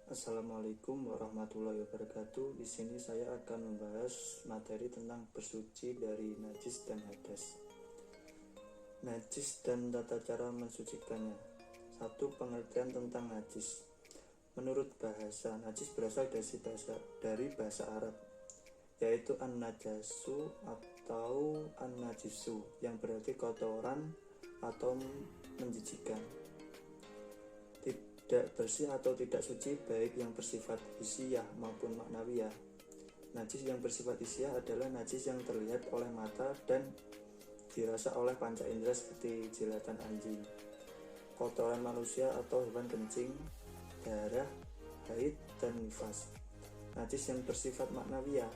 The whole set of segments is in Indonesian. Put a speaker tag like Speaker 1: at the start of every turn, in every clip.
Speaker 1: Assalamualaikum warahmatullahi wabarakatuh. Di sini saya akan membahas materi tentang bersuci dari najis dan hadas. Najis dan tata cara mensucikannya. Satu, pengertian tentang najis. Menurut bahasa, najis berasal dari bahasa Arab, yaitu an-najasu atau an-najisu, yang berarti kotoran atau menjijikan. Tidak bersih atau tidak suci, baik yang bersifat hissiyah maupun maknawiyah. Najis yang bersifat hissiyah adalah najis yang terlihat oleh mata dan dirasa oleh panca indera seperti jilatan anjing, kotoran manusia atau hewan kencing, darah, haid, dan nifas. Najis yang bersifat maknawiyah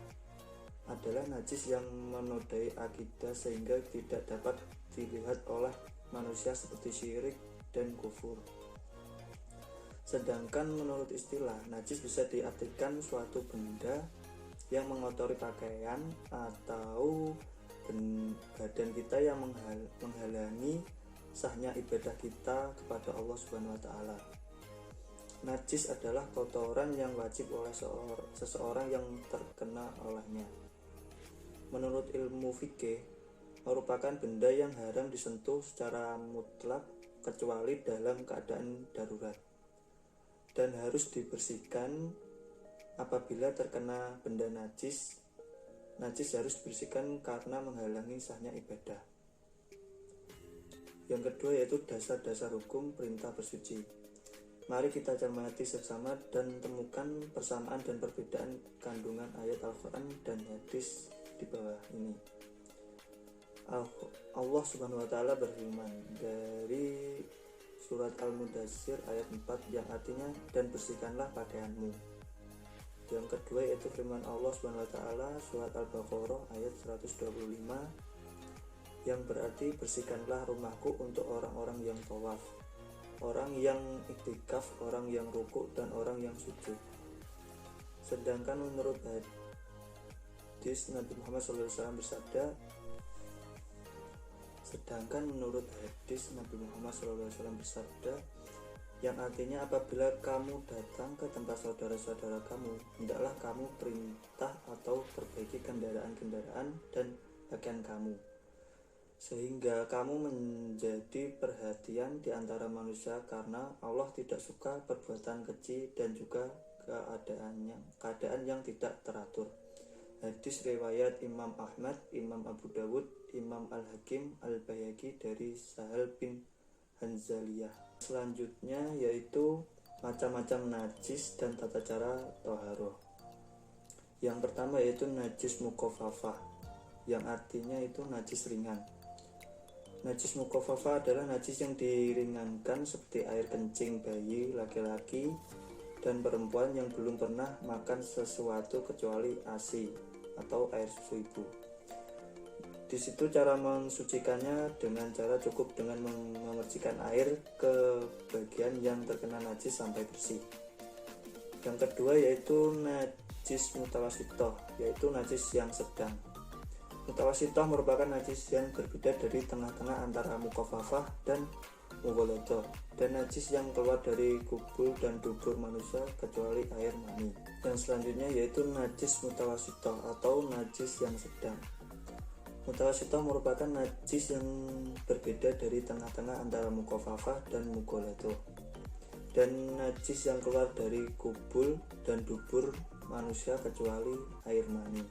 Speaker 1: adalah najis yang menodai akidah sehingga tidak dapat dilihat oleh manusia seperti syirik dan kufur. Sedangkan menurut istilah, najis bisa diartikan suatu benda yang mengotori pakaian atau badan kita yang menghalangi sahnya ibadah kita kepada Allah Subhanahu wa taala. Najis adalah kotoran yang wajib oleh seseorang yang terkena olehnya. Menurut ilmu fikih, merupakan benda yang haram disentuh secara mutlak kecuali dalam keadaan darurat, dan harus dibersihkan apabila terkena benda najis. Najis harus dibersihkan karena menghalangi sahnya ibadah. Yang kedua yaitu dasar-dasar hukum perintah bersuci. Mari kita cermati bersama dan temukan persamaan dan perbedaan kandungan ayat Al-Quran dan hadis di bawah ini. Allah Subhanahu wa taala berfirman dari Surat Al-Mudaththir ayat 4 yang artinya, dan bersihkanlah pakaianmu. Yang kedua yaitu firman Allah Subhanahu wa taala Surat Al-Baqarah ayat 125 yang berarti, bersihkanlah rumahku untuk orang-orang yang tawaf, orang yang iktikaf, orang yang rukuk, dan orang yang sujud. Sedangkan menurut hadis Nabi Muhammad SAW bersabda, yang artinya, apabila kamu datang ke tempat saudara-saudara kamu, hendaklah kamu perintah atau perbaiki kendaraan-kendaraan dan pakaian kamu, sehingga kamu menjadi perhatian di antara manusia, karena Allah tidak suka perbuatan keji dan juga keadaan yang tidak teratur. Hadis riwayat Imam Ahmad, Imam Abu Dawud, Imam Al-Hakim, Al-Baihaqi dari Sahal bin Hanzaliyah. Selanjutnya yaitu macam-macam najis dan tata cara toharoh. Yang pertama yaitu najis mukhafafah, yang artinya itu najis ringan. Najis mukhafafah adalah najis yang diringankan seperti air kencing bayi laki-laki dan perempuan yang belum pernah makan sesuatu kecuali ASI atau air susu ibu. Di situ cara mensucikannya dengan cara cukup dengan memercikan air ke bagian yang terkena najis sampai bersih. Yang kedua yaitu najis mutawasitoh, yaitu najis yang sedang. Mutawasitoh merupakan najis yang berbeda dari tengah-tengah antara mukhafafah dan mughalathah, dan najis yang keluar dari kubul dan dubur manusia kecuali air mani. Yang selanjutnya yaitu najis mutawasitoh atau najis yang sedang. Mutawasitoh merupakan najis yang berbeda dari tengah-tengah antara mukhafafah dan mughalathah, dan najis yang keluar dari kubul dan dubur manusia kecuali air mani.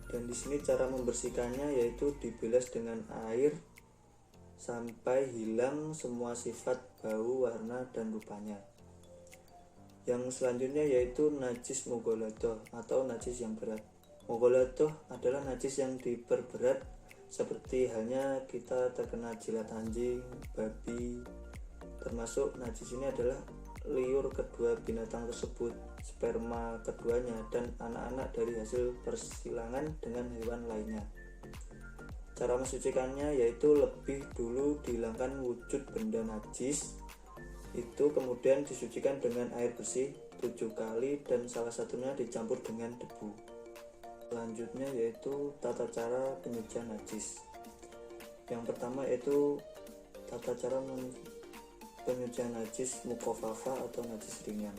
Speaker 1: Dan di sini cara membersihkannya yaitu dibilas dengan air sampai hilang semua sifat bau, warna, dan rupanya. Yang selanjutnya yaitu najis mughalathah atau najis yang berat. Mughalathah adalah najis yang diperberat, seperti halnya kita terkena jilat anjing, babi. Termasuk najis ini adalah liur kedua binatang tersebut, sperma keduanya, dan anak-anak dari hasil persilangan dengan hewan lainnya. Cara mensucikannya yaitu lebih dulu dihilangkan wujud benda najis itu, kemudian disucikan dengan air bersih 7 kali dan salah satunya dicampur dengan debu. Selanjutnya yaitu tata cara penyucian najis. Yang pertama yaitu tata cara penyucian najis mukhafafah atau najis ringan.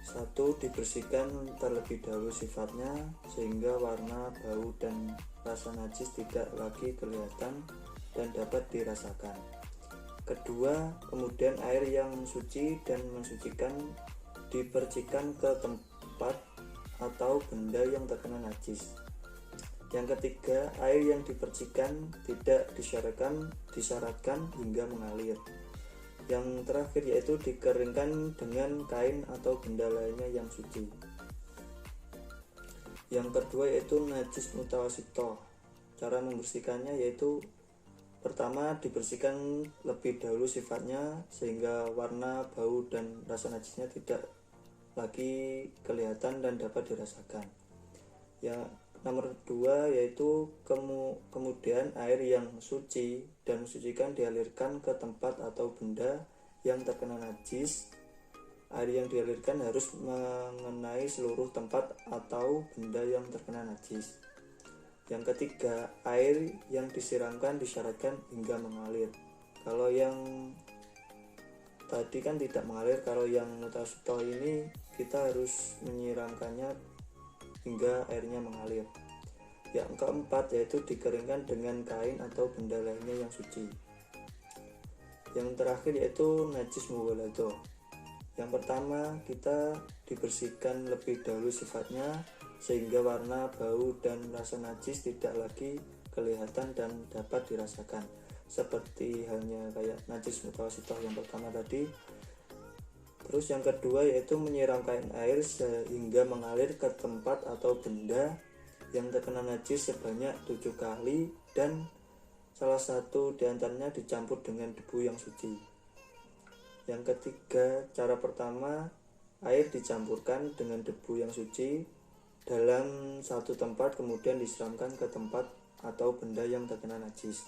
Speaker 1: 1. Dibersihkan terlebih dahulu sifatnya sehingga warna, bau, dan rasa najis tidak lagi kelihatan dan dapat dirasakan. Kedua, kemudian air yang suci dan mensucikan dipercikan ke tempat atau benda yang terkena najis. Yang ketiga, air yang dipercikan tidak disyaratkan hingga mengalir. Yang terakhir yaitu dikeringkan dengan kain atau benda lainnya yang suci. Yang kedua yaitu najis mutawasito. Cara membersihkannya yaitu pertama, dibersihkan lebih dahulu sifatnya sehingga warna, bau, dan rasa najisnya tidak lagi kelihatan dan dapat dirasakan. Yang nomor 2 yaitu kemudian air yang suci dan mensucikan dialirkan ke tempat atau benda yang terkena najis. Air yang dialirkan harus mengenai seluruh tempat atau benda yang terkena najis. Yang ketiga, air yang disiramkan disyaratkan hingga mengalir. Kalau yang tadi kan tidak mengalir, kalau yang mutawasito ini kita harus menyiramkannya hingga airnya mengalir. Yang keempat yaitu dikeringkan dengan kain atau benda lainnya yang suci. Yang terakhir yaitu najis mughalladzah. Yang pertama, kita dibersihkan lebih dahulu sifatnya sehingga warna, bau, dan rasa najis tidak lagi kelihatan dan dapat dirasakan, seperti halnya kayak najis mutawasito yang pertama tadi. Terus yang kedua yaitu menyiramkan air sehingga mengalir ke tempat atau benda yang terkena najis sebanyak 7 kali dan salah satu diantaranya dicampur dengan debu yang suci. Yang ketiga, cara pertama, air dicampurkan dengan debu yang suci dalam satu tempat kemudian disiramkan ke tempat atau benda yang terkena najis.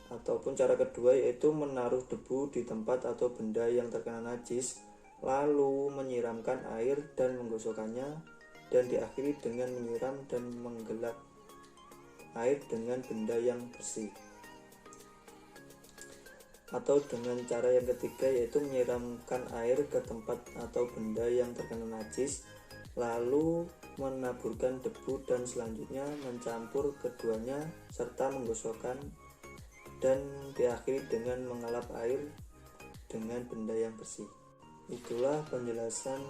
Speaker 1: Ataupun cara kedua yaitu menaruh debu di tempat atau benda yang terkena najis lalu menyiramkan air dan menggosokkannya, dan diakhiri dengan menyiram dan menggelap air dengan benda yang bersih. Atau dengan cara yang ketiga yaitu menyiramkan air ke tempat atau benda yang terkena najis lalu menaburkan debu dan selanjutnya mencampur keduanya serta menggosokkan, dan diakhiri dengan mengelap air dengan benda yang bersih. Itulah penjelasan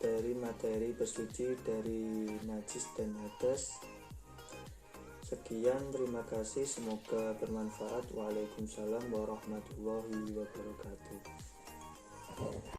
Speaker 1: dari materi bersuci dari najis dan hadas. Sekian, terima kasih, semoga bermanfaat. Waalaikumsalam warahmatullahi wabarakatuh.